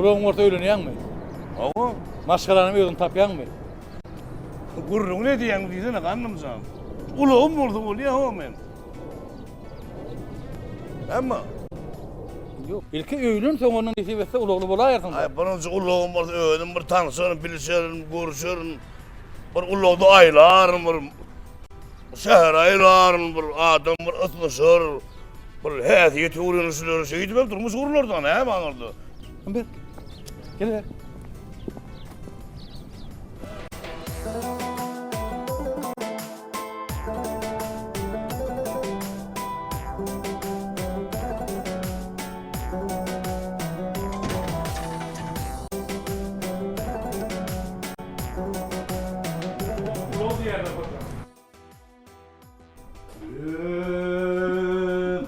Ulan orta öğleniyen mi? Ama Maskaranı mı tapyan mı? gurrun ne diyen diysene kanım sana. Ulağım vurdu oluyor ama ben. Ama Yok. İlki öğlün sen onun nisibetse ulu bola yersin. ay bana ulağım var öğüdüm bir tanışırım, bilişirim, görüşürüm. Bir ulağı da aylarım, bir şehir aylarım, bir adam bir ıtmışır. Bir heyeti uğranışları şeydi ben durmuş gururlardan he bana orada. Bir. Gel ver.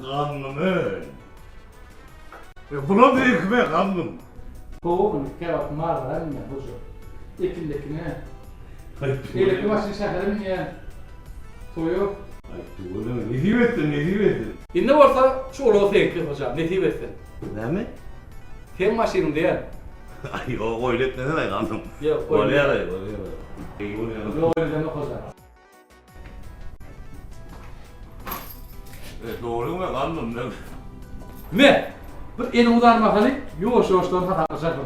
Kanım buna büyük be kanım. Kovun kebap mağara ne bozu. İpindekine. Ay Eleki başını şekerim ya. Soyu. tuğla ne diyettin. İnne varsa şu ulu sen kız hocam. Nesip etsin. Ne mi? Sen maşinin diye. Ay o öyle ne demek kanım? Yok. Öyle ya. Yok öyle demek hocam. Doğru mu kanım ne? Ne? Bir elini udarma hali. Yoğuş yoğuştan hataklaşakım.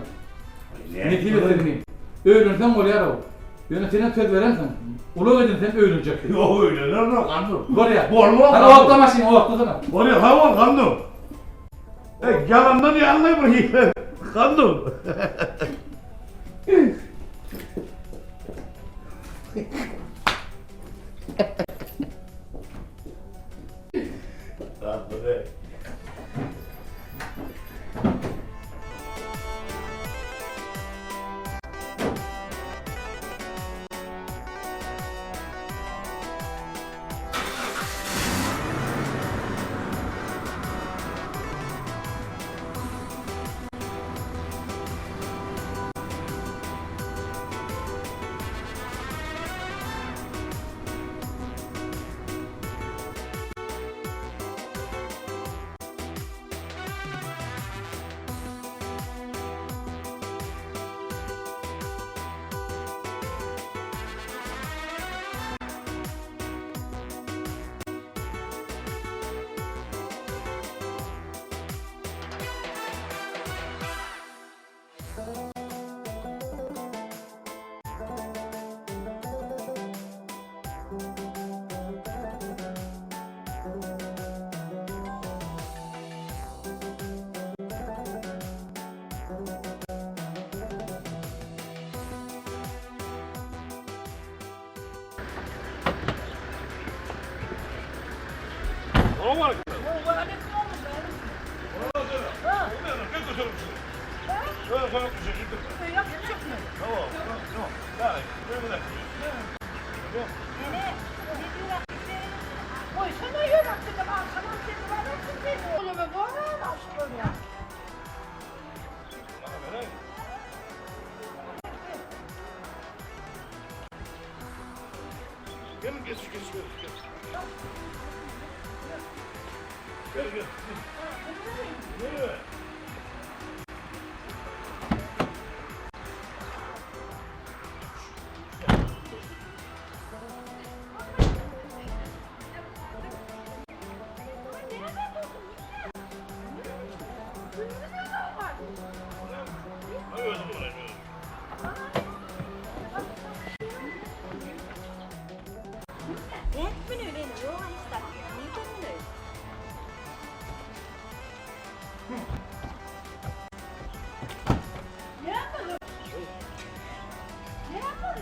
Nesip etsin. Öğlünsen oluyor o. Yönetine söz verensen. Ulu edin sen öğlenecek. Yok öyle ne kanım? Oraya. Borma Hadi o akla maşin o akla sana. Oraya hava kanım. Yalandan yanına bırakayım. Kanım. Kanım.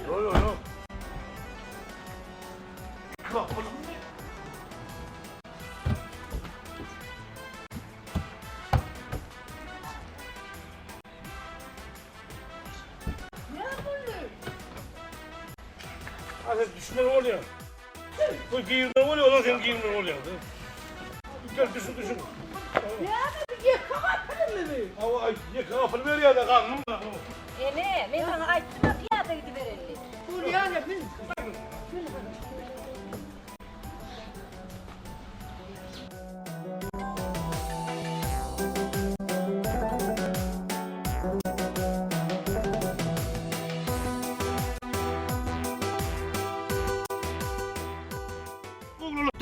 Yok. Kapılım ne? Hadi düşman oluyor. Bu giyimler oluyor, o da senin giyimler oluyor. Gel düşün. Ya bir yıkama yapalım mı? Ama yıkama film ver ya da kanım da. Ne? Ben sana açtım da piyada gidiverelim. Dur yani biz.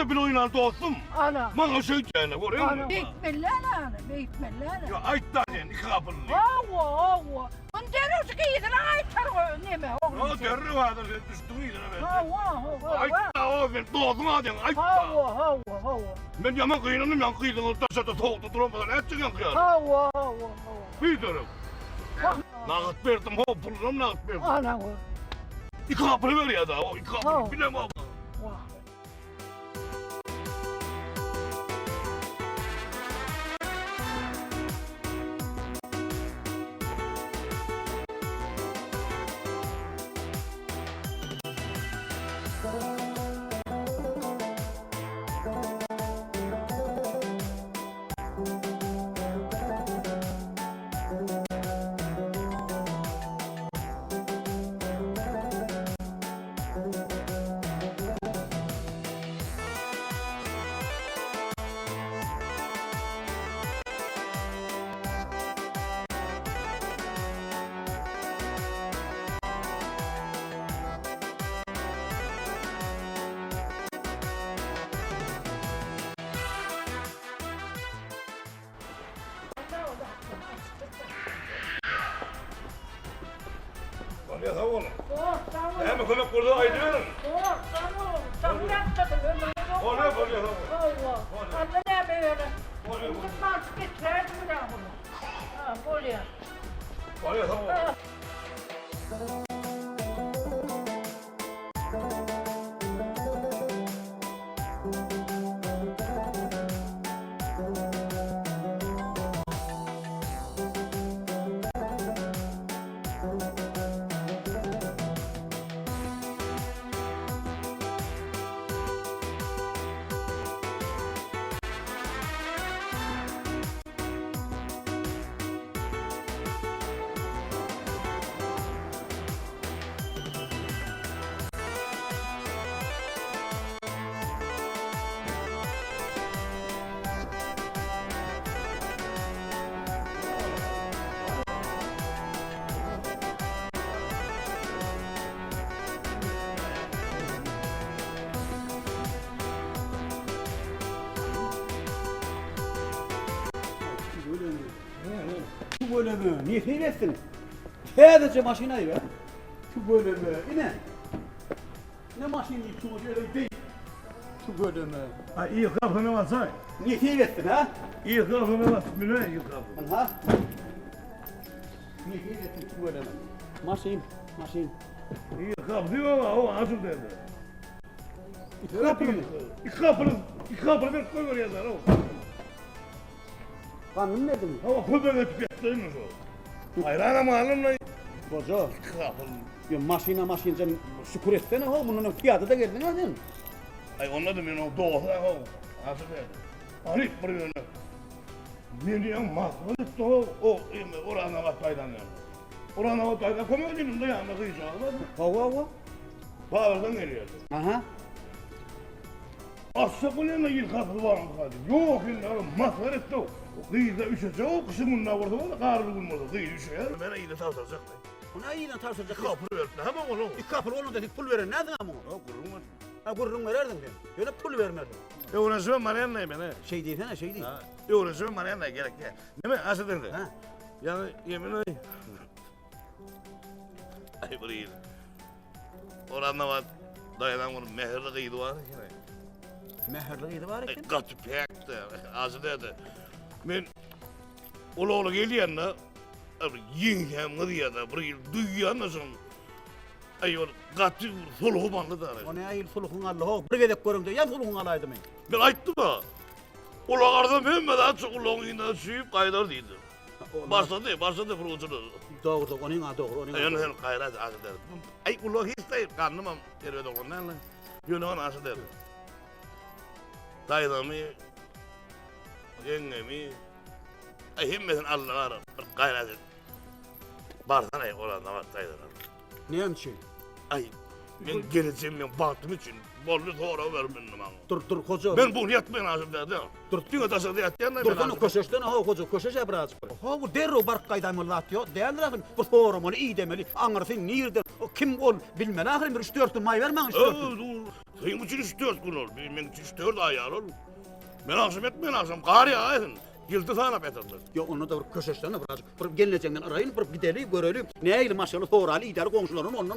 da bir oynar dostum. Ana. Bana şey diyene görüyor Ana. musun? Bitmellana. Bitmellana. Ya ayt da diyen iki kapılı. Hava. Bunu derus ki yedin aytar neme. Ya derri vardır sen düştün iyidir be. Hava. Ayt da o ben doğdum adın ayt da. Hava. Ben yaman kıyınım yan kıydın taşata soğukta duramadan et çıkan kıyar. Hava. Kıydırım. Nağıt verdim ho pulum nağıt verdim. Ana. İki kapılı ver ya da o iki kapılı bilem abi. Ya sağ olun. Hemen kömek kurdu aydın. Oluyor. Oluyor sağ olun. Şu bölümü niye seyretsin? Sadece maşinayı be. Şu bölümü yine. Ne maşinayı şu öyle değil. Şu bölümü. Ha iyi kapını basay. Niye seyretsin ha? İyi kapını bas. Müne iyi kapını. Ha? Niye seyretsin şu bölümü? Maşin. İyi kapı ama o nasıl dedi? İki kapı mı? İki kapını ver koy oraya da o. Kanun nerede mi? Ama köpek etpettiğiniz o. Ayran malum lan. Koca. İki kapını. Ya maşin sen şükür etsene ha bunun fiyatı da geldin ha sen. Ay anladım ben o doğru ha o. Nasıl dedi? Hani buraya ne? Milyon mahvolmuş da o orana vataydan yani. Orana vataydan komedinin de yanında kıyacağız. Hava. Bağırdan geliyor. Aha. Asla bu ne ilk kapı var mı hadi? Yok illa mahvar etti o. Kıyıda üşece o kışın bununla vurdu o da karlı bulmadı. Kıyı üşüyor. Bana iyi de tavsayacak. Buna iyi lan tartışacak. Kapı verdi. Hemen onu. İki kapı onu dedik pul verin nereden ama? O kurun var. Ha gururun vererdin ben. Böyle pul vermerdin. Uğraşma Marianna'yı ben he. Şey değil sana şey değil. Uğraşma Marianna'ya gerek ya. Değil mi? Asıl dedi. Ha. Yani yemin ay. Ay burayı. Oranda var. Dayanan bunun mehirli kıydı var. Meherliydi var Ay iken. katı pekti. Asıl dedi. Ben oğlu geldi yanına. Abi yengem kıdı ya da burayı duyuyor anlasın. Ay o katı soluğu bandı da. O ne ayıl sulhun Allah'ı. Bir gedek görüm diye ya sulhun alaydı mı? Ben ayttım ha. Ulagarda ben daha çok ulağın yine suyup kaydar değildi. Başladı fırıncını. Doğru, onun adı doğru. Onun Ayın adı. hem kayrat asıl der. Ay ulağı hiç değil, karnım am teröde ondan lan. Yönü asıl der. Daydamı, yengemi, ay hemmetin Allah'a kayrat et. Barsan ay oranda var daydamı. Neyim şey? Ay ben geleceğim ben baktım için bollu sonra ver benim bana. Dur koca. Ben bunu yatmayın asıl derdi. Dur. Dünya taşıdı yatmayan da Dur sana koşuştun ha koca koşuşa biraz. Ha bu derro bark kaydamı latıyor. Değerli rakın bu forumunu iyi demeli. Anırsın nerede? O kim ol bilmeli. Ahırın bir 3-4 may vermen 3-4. Kıyım için 3-4 gün olur. Benim için 3-4 ay olur. Ben akşam kar yağaydın. Yıldı sana betirdi. Ya onu da bir köşeşlerine birazcık. Bir gelineceğinden arayın, bir gidelim, görelim. Ne eyle maşallah soralı, idare komşuların ondan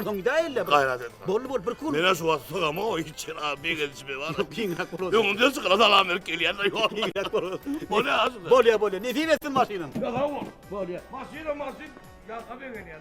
sonra gidelim. Gayret etme. Bol bir kul. Mene su attık ama o hiç bir gelişme var. Pingat kulu. Yok onu diyorsun ki adam Amerika geliyor. Yok. Pingat kulu. O ne aslında? Bol ya. Ne diyeceksin maşinin? Ya tamam. Bol ya. Masin. Ya tabii geliyor.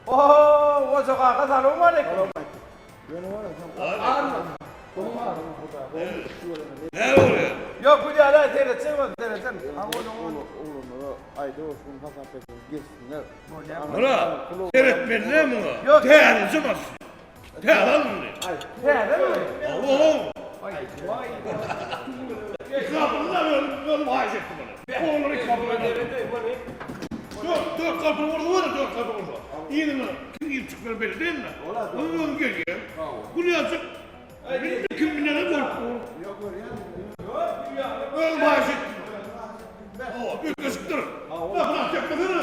Oo, o sokağa selamun aleyküm. Ne oluyor? Yok bu diğerler seyretsin. Buna seyretmediler mi ona? Yok. Değerli bak. Değerli mi? Değil mi? Allah. Kapını da böyle vahş etti bana. Onları kapını da. Dört kapı vurdu. Dört kapı vurdu. İyi mi? Kim iyi çıkıyor belli değil mi? Onu geliyor. Bunu yapacak. Kim bilir ne korktu? Öyle vahş etti. Bir kısıktır. Bırak yapmadığını.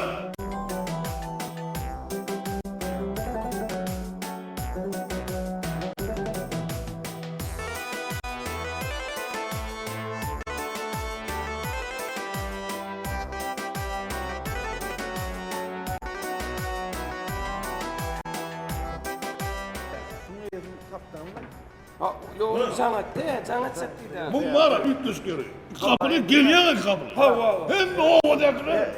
Yok sanat sattı. Bu var ya 300 kere. Kapını geliyor kapını. Hem de o dekre.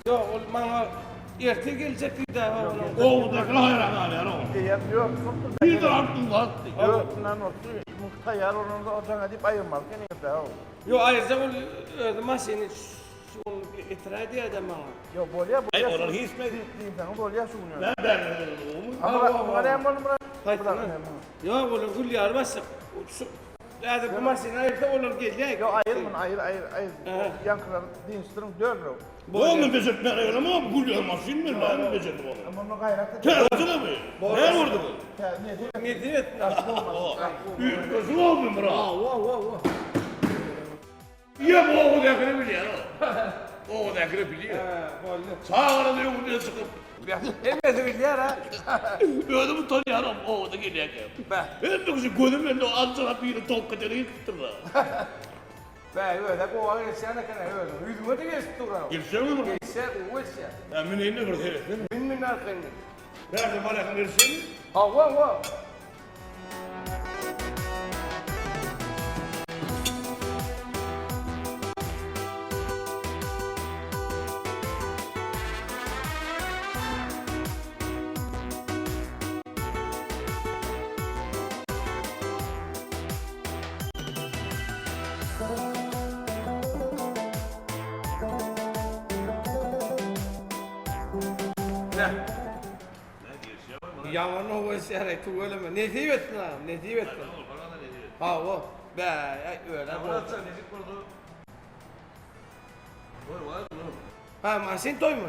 Yok bana ertesi gelecekti de. O dekre hayran alıyor o. Bir de aklım var. Yok ayrıca o masini itiraz ediyor adam bana. Ay onun hizmet. Ben Hayır. Yok olur gül yarmazsak. Yani bu masini ayırsa olur gelecek. Yo hayır. Yankılar dinçtirin dörrü. Bu mu becertme öyle mi? Gülüyor masin mi? Ben mi becerdim onu? Bunu gayret Tercih mi? Ne vurdu bu? Ne diyet? Büyük gözü olmuyor mu? Wow. Ya bu o dekre biliyor. O dekre biliyor. Sağ arada yok diye sıkıp. Hem de biliyor ha. Öyle mi tanıyorum? O da geliyor. Ben de kızı gözümle o azıcık bir top kadar yıktırdı. Ben öyle bu geçene kadar öyle. Yüzüme de geçti duran. Geçer mi? Geçer o geçer. Ya mine ne var değil mi? Min arkayım. Nerede bana versin? Ha. Yaman o geçer tu öyle mi? Ne diyet lan? Ne diyet? Ha o. Be öyle. Ha masin toy mu?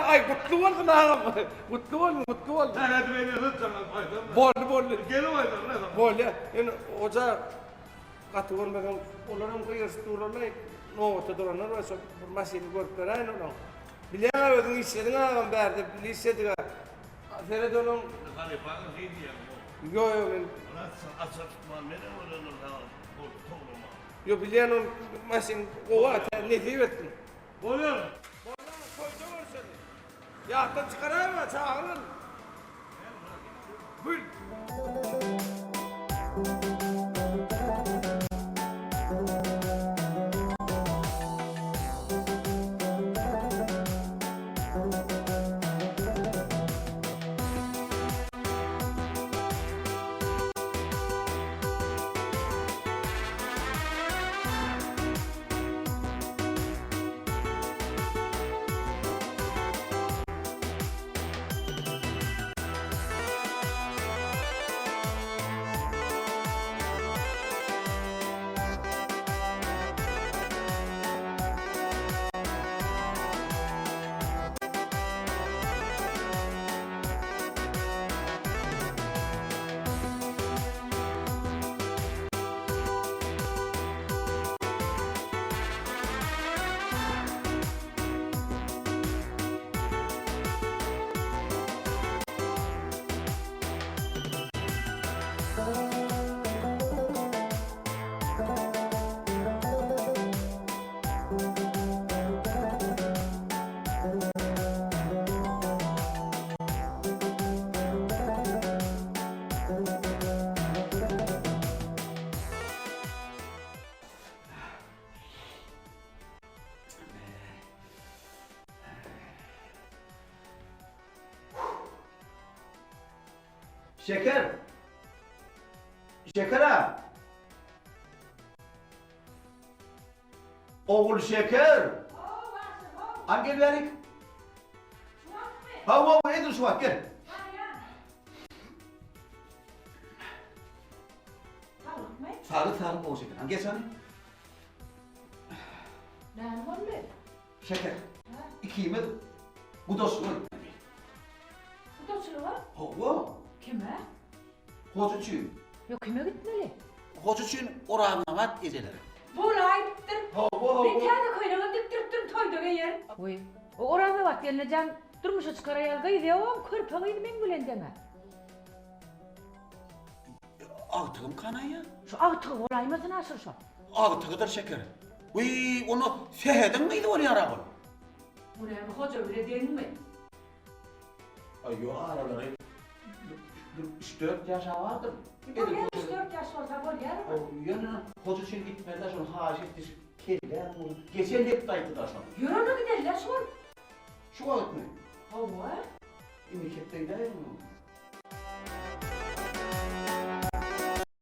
Ay mutlu ol kına. Mutlu ol. Bol. Bol ya. En oca katı olmadan olanın kıyırstırılır. No, tadorlar var so masin görperen no. Bilen ödün işledin ağam berdi lisedik. Fere donum. Yo ben yo bilen on masin ova ne diyettin? Oluyor. Ya da çıkarayım mı çağırın? Buyurun. Şeker. Şeker ha. Oğul şeker. Angel verik. Ha nedir şu an gel. Sağlık bol şeker. Angel sen. Ne oldu? Şeker. İki yemek. Bu da su. Bu da sıra. Hava. Kime? Hocuçuyum. Yok kime gitmeli? Hocuçuyum orağına vat ezeleri. Bulayıptır. Hava Bir tane koyuna diktirttim toyda yer. Oy. O orada bak yerine can durmuşa çıkarayalgaydı ya o kırpalıydı ben gülendeme. Ağtığım kanaya. Şu ağtığı olaymasın asır şu. Ağtığıdır şeker. Uy onu sehedin miydi oraya arağın? Bu ne hoca öyle değil mi? Ay yo araları. 3-4 yaşa vardım. Bu ya 3-4 yaş olsa bu yer mi? O yanına hocuçun gitmedi şunu hacettir. Kelle bunu. Geçen hep daydı da şunu. Yürü giderler sor. Şu ağıt mı? Hava. İmiketteydi mi?